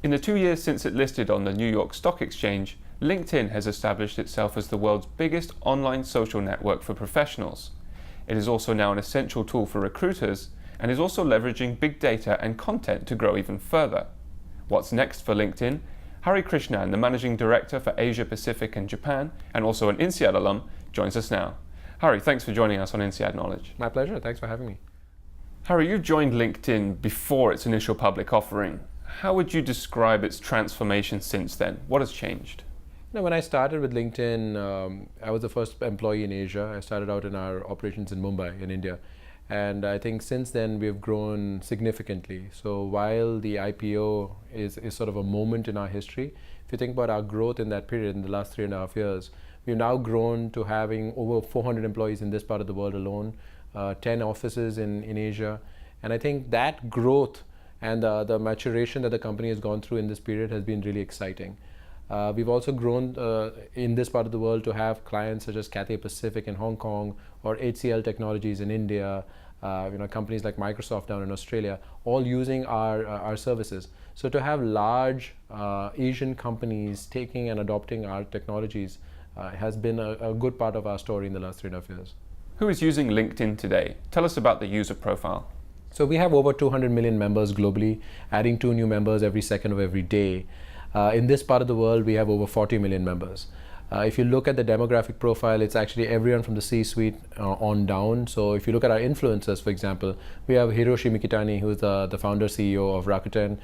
In the 2 years since it listed on the New York Stock Exchange, LinkedIn has established itself as the world's biggest online social network for professionals. It is also now an essential tool for recruiters and is also leveraging big data and content to grow even further. What's next for LinkedIn? Krishnan, the Managing Director for Asia Pacific and Japan, and also an INSEAD alum, joins us now. Hari, thanks for joining us on INSEAD Knowledge. My pleasure. Thanks for having me. Hari, you joined LinkedIn before its initial public offering. How would you describe its transformation since then? What has changed? When I started with LinkedIn, I was the first employee in Asia. I started out in our operations in Mumbai, in India. And I think since then we've grown significantly. So while the IPO is sort of a moment in our history, if you think about our growth in that period, in the last 3.5 years, we've now grown to having over 400 employees in this part of the world alone, 10 offices in Asia. And I think that growth and the maturation that the company has gone through in this period has been really exciting. We've also grown in this part of the world to have clients such as Cathay Pacific in Hong Kong or HCL Technologies in India, companies like Microsoft down in Australia, all using our services. So to have large Asian companies taking and adopting our technologies has been a good part of our story in the last 3.5 years. Who is using LinkedIn today? Tell us about the user profile. So we have over 200 million members globally, adding 2 new members every second of every day. In this part of the world, we have over 40 million members. If you look at the demographic profile, it's actually everyone from the C-suite on down. So if you look at our influencers, for example, we have Hiroshi Mikitani, who's the founder CEO of Rakuten.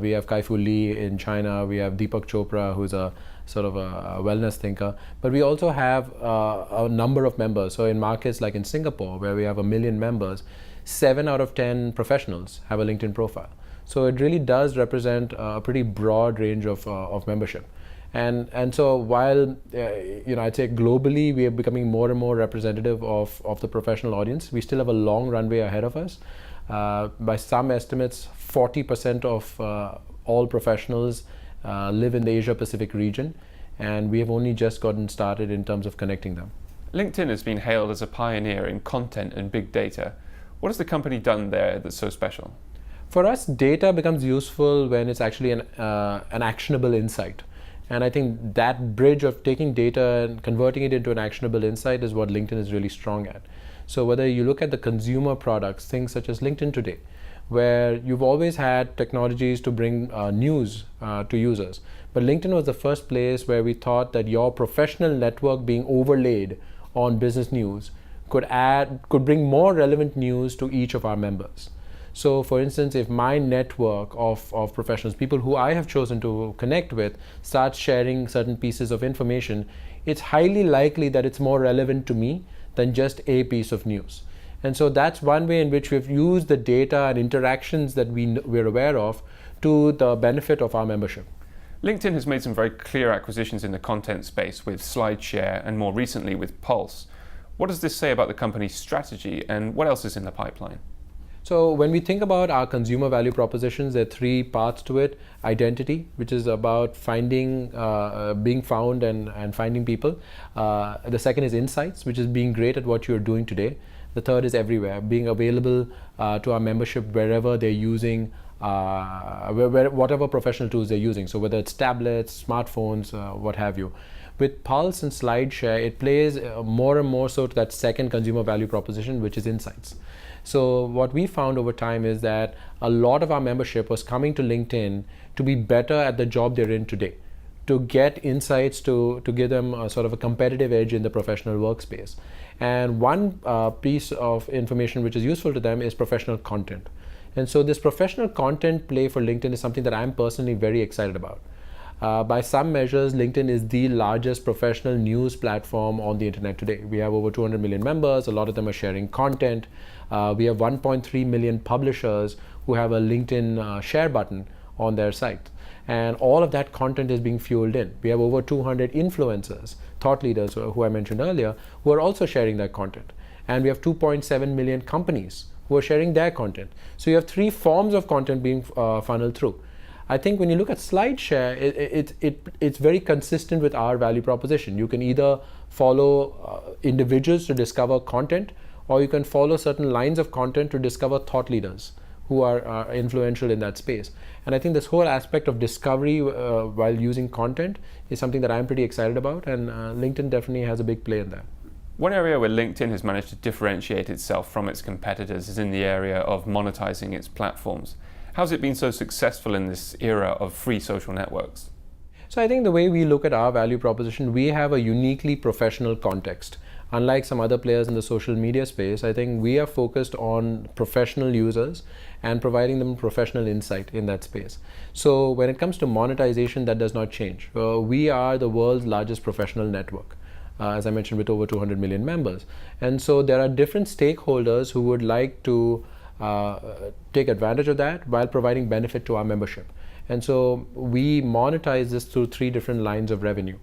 We have Kai-Fu Lee in China. We have Deepak Chopra, who's a sort of a wellness thinker. But we also have a number of members. So in markets like in Singapore, where we have 1 million members, 7 out of 10 professionals have a LinkedIn profile. So it really does represent a pretty broad range of membership. And so while I'd say globally we are becoming more and more representative of the professional audience, we still have a long runway ahead of us. By some estimates, 40% of all professionals live in the Asia Pacific region, and we have only just gotten started in terms of connecting them. LinkedIn has been hailed as a pioneer in content and big data. What has the company done there that's so special? For us, data becomes useful when it's actually an actionable insight. And I think that bridge of taking data and converting it into an actionable insight is what LinkedIn is really strong at. So whether you look at the consumer products, things such as LinkedIn Today, where you've always had technologies to bring news to users. But LinkedIn was the first place where we thought that your professional network being overlaid on business news could bring more relevant news to each of our members. So for instance, if my network of professionals, people who I have chosen to connect with, starts sharing certain pieces of information, it's highly likely that it's more relevant to me than just a piece of news. And so that's one way in which we've used the data and interactions that we're aware of to the benefit of our membership. LinkedIn has made some very clear acquisitions in the content space with SlideShare and more recently with Pulse. What does this say about the company's strategy and what else is in the pipeline? So when we think about our consumer value propositions, there are 3 parts to it. Identity, which is about finding, being found and finding people. The second is insights, which is being great at what you're doing today. The third is everywhere, being available to our membership wherever they're using, whatever professional tools they're using. So whether it's tablets, smartphones, what have you. With Pulse and SlideShare, it plays more and more so to that second consumer value proposition, which is insights. So what we found over time is that a lot of our membership was coming to LinkedIn to be better at the job they're in today, to get insights to give them a sort of a competitive edge in the professional workspace. And one piece of information which is useful to them is professional content. And so this professional content play for LinkedIn is something that I'm personally very excited about. By some measures, LinkedIn is the largest professional news platform on the internet today. We have over 200 million members. A lot of them are sharing content. We have 1.3 million publishers who have a LinkedIn share button on their site. And all of that content is being fueled in. We have over 200 influencers, thought leaders who I mentioned earlier, who are also sharing that content. And we have 2.7 million companies who are sharing their content. So you have 3 forms of content being funneled through. I think when you look at SlideShare, it's very consistent with our value proposition. You can either follow individuals to discover content, or you can follow certain lines of content to discover thought leaders who are influential in that space. And I think this whole aspect of discovery while using content is something that I'm pretty excited about, and LinkedIn definitely has a big play in that. One area where LinkedIn has managed to differentiate itself from its competitors is in the area of monetizing its platforms. How's it been so successful in this era of free social networks? So I think the way we look at our value proposition, we have a uniquely professional context. Unlike some other players in the social media space, I think we are focused on professional users and providing them professional insight in that space. So when it comes to monetization, that does not change. We are the world's largest professional network. As I mentioned, with over 200 million members. And so there are different stakeholders who would like to take advantage of that while providing benefit to our membership. And so we monetize this through 3 different lines of revenue.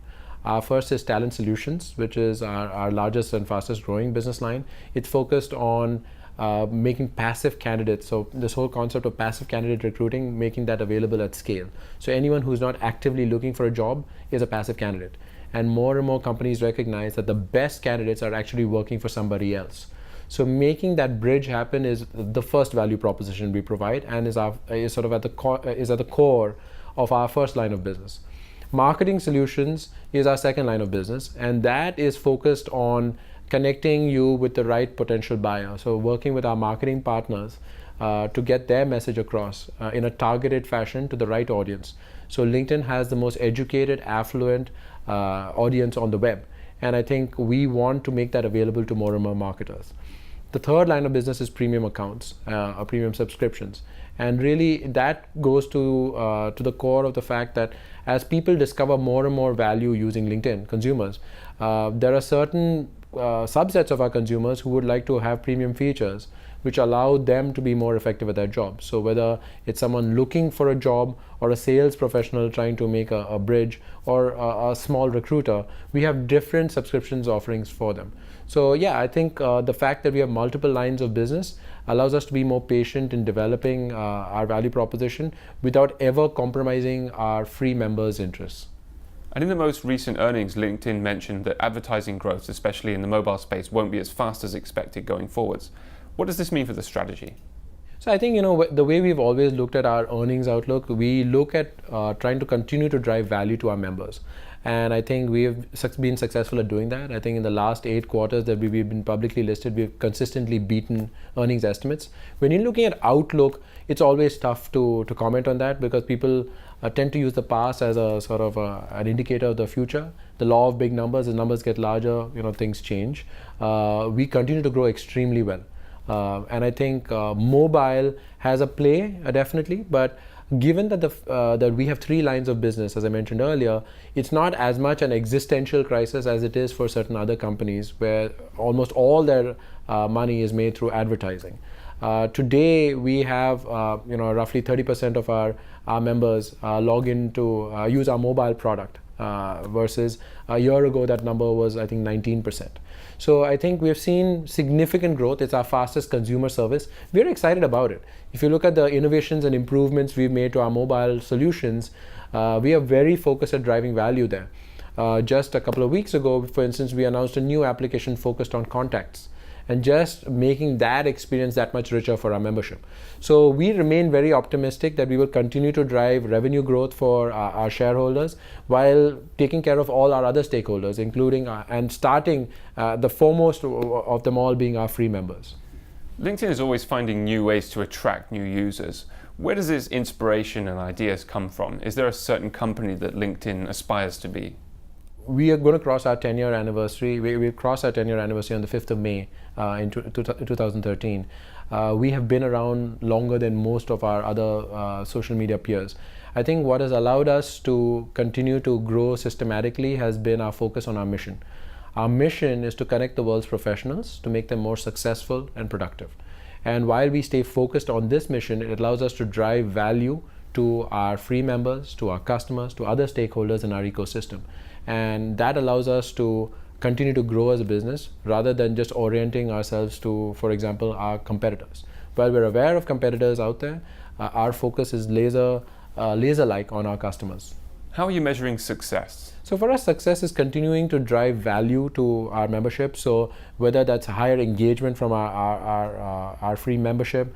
Our first is Talent Solutions, which is our largest and fastest growing business line. It's focused on making passive candidates. So this whole concept of passive candidate recruiting, making that available at scale. So anyone who's not actively looking for a job is a passive candidate. And more companies recognize that the best candidates are actually working for somebody else. So making that bridge happen is the first value proposition we provide, and is sort of at the core of our first line of business. Marketing Solutions is our second line of business, and that is focused on connecting you with the right potential buyer. So working with our marketing partners to get their message across in a targeted fashion to the right audience. So LinkedIn has the most educated, affluent audience on the web, and I think we want to make that available to more and more marketers. The third line of business is premium accounts, or premium subscriptions, and really that goes to the core of the fact that as people discover more and more value using LinkedIn, consumers, there are certain subsets of our consumers who would like to have premium features which allow them to be more effective at their job. So whether it's someone looking for a job or a sales professional trying to make a bridge, or a small recruiter, we have different subscriptions offerings for them. So yeah, I think the fact that we have multiple lines of business allows us to be more patient in developing our value proposition without ever compromising our free members' interests. And in the most recent earnings, LinkedIn mentioned that advertising growth, especially in the mobile space, won't be as fast as expected going forwards. What does this mean for the strategy? So I think, the way we've always looked at our earnings outlook, we look at trying to continue to drive value to our members. And I think we've been successful at doing that. I think in the last 8 quarters that we've been publicly listed, we've consistently beaten earnings estimates. When you're looking at outlook, it's always tough to comment on that, because people tend to use the past as a sort of an indicator of the future. The law of big numbers, as numbers get larger, things change. We continue to grow extremely well. And I think mobile has a play, definitely, but given that that we have 3 lines of business, as I mentioned earlier, it's not as much an existential crisis as it is for certain other companies where almost all their money is made through advertising. Today we have roughly 30% of our members log in to use our mobile product, versus a year ago that number was, I think, 19%. So I think we have seen significant growth. It's our fastest consumer service. We're excited about it. If you look at the innovations and improvements we've made to our mobile solutions, we are very focused at driving value there. Just a couple of weeks ago, for instance, we announced a new application focused on contacts, and just making that experience that much richer for our membership. So we remain very optimistic that we will continue to drive revenue growth for our shareholders while taking care of all our other stakeholders, including and starting the foremost of them all being our free members. LinkedIn is always finding new ways to attract new users. Where does this inspiration and ideas come from? Is there a certain company that LinkedIn aspires to be? We are going to cross our 10-year anniversary. We crossed our 10-year anniversary on the 5th of May in 2013. We have been around longer than most of our other social media peers. I think what has allowed us to continue to grow systematically has been our focus on our mission. Our mission is to connect the world's professionals to make them more successful and productive. And while we stay focused on this mission, it allows us to drive value to our free members, to our customers, to other stakeholders in our ecosystem. And that allows us to continue to grow as a business rather than just orienting ourselves to, for example, our competitors. While we're aware of competitors out there, our focus is laser-like on our customers. How are you measuring success? So for us, success is continuing to drive value to our membership. So whether that's higher engagement from our free membership,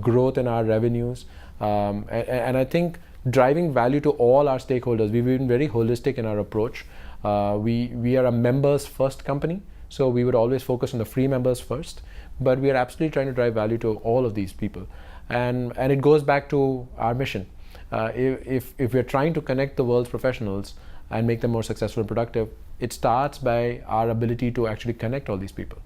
growth in our revenues, and I think driving value to all our stakeholders. We've been very holistic in our approach. We are a members first company, so we would always focus on the free members first, but we are absolutely trying to drive value to all of these people. And it goes back to our mission. If we're trying to connect the world's professionals and make them more successful and productive, it starts by our ability to actually connect all these people.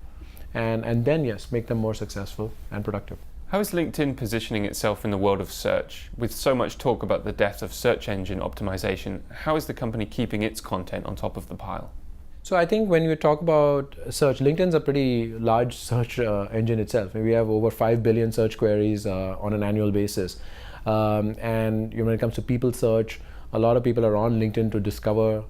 And then, yes, make them more successful and productive. How is LinkedIn positioning itself in the world of search? With so much talk about the death of search engine optimization, how is the company keeping its content on top of the pile? So I think when you talk about search, LinkedIn's a pretty large search engine itself. We have over 5 billion search queries on an annual basis. And when it comes to people search, a lot of people are on LinkedIn to discover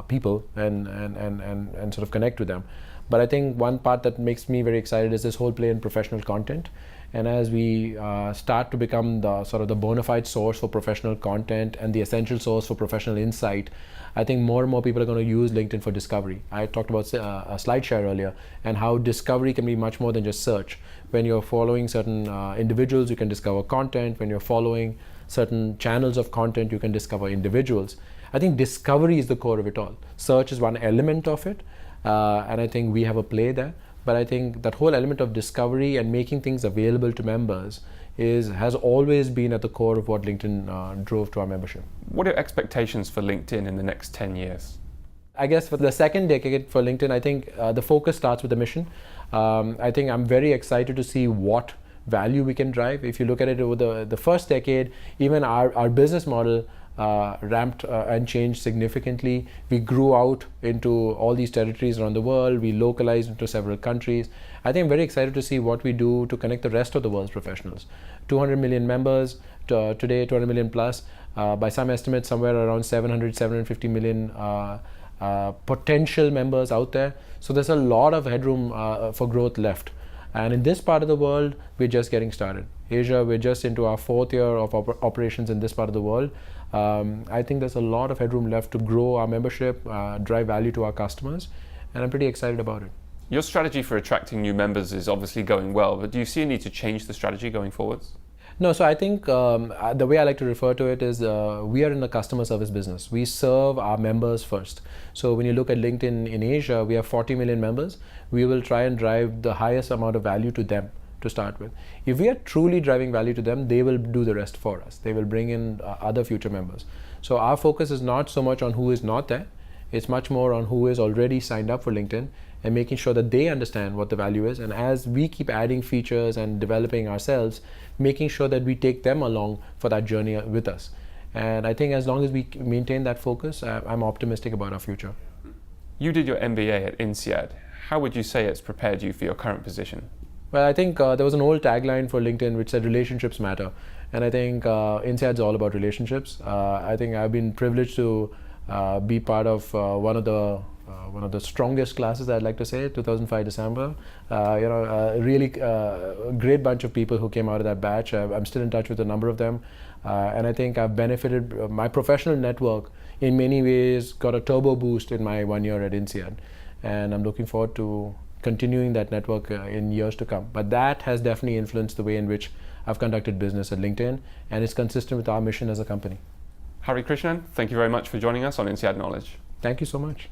people and sort of connect with them. But I think one part that makes me very excited is this whole play in professional content. And as we start to become the sort of the bona fide source for professional content and the essential source for professional insight, I think more and more people are going to use LinkedIn for discovery. I talked about SlideShare earlier and how discovery can be much more than just search. When you're following certain individuals, you can discover content. When you're following certain channels of content, you can discover individuals. I think discovery is the core of it all. Search is one element of it, and I think we have a play there. But I think that whole element of discovery and making things available to members has always been at the core of what LinkedIn drove to our membership. What are expectations for LinkedIn in the next 10 years? I guess for the second decade for LinkedIn, I think the focus starts with the mission. I think I'm very excited to see what value we can drive. If you look at it over the first decade, even our business model ramped and changed significantly. We grew out into all these territories around the world. We localized into several countries. I think I'm very excited to see what we do to connect the rest of the world's professionals. 200 million members today, 200 million plus. By some estimates, somewhere around 750 million potential members out there. So there's a lot of headroom for growth left. And in this part of the world, we're just getting started. Asia, we're just into our 4th year of operations in this part of the world. I think there's a lot of headroom left to grow our membership, drive value to our customers, and I'm pretty excited about it. Your strategy for attracting new members is obviously going well, but do you see a need to change the strategy going forwards? No, so I think the way I like to refer to it is we are in the customer service business. We serve our members first. So when you look at LinkedIn in Asia, we have 40 million members. We will try and drive the highest amount of value to them to start with. If we are truly driving value to them, they will do the rest for us. They will bring in other future members. So our focus is not so much on who is not there. It's much more on who is already signed up for LinkedIn and making sure that they understand what the value is. And as we keep adding features and developing ourselves, making sure that we take them along for that journey with us. And I think as long as we maintain that focus, I'm optimistic about our future. You did your MBA at INSEAD. How would you say it's prepared you for your current position? Well, I think there was an old tagline for LinkedIn which said relationships matter. And I think INSEAD's all about relationships. I think I've been privileged to be part of one of the strongest classes, I'd like to say, 2005 December. A really great bunch of people who came out of that batch. I'm still in touch with a number of them. And I think I've benefited, my professional network in many ways got a turbo boost in my 1 year at INSEAD. And I'm looking forward to continuing that network in years to come. But that has definitely influenced the way in which I've conducted business at LinkedIn, and it's consistent with our mission as a company. Hari Krishnan, thank you very much for joining us on INSEAD Knowledge. Thank you so much.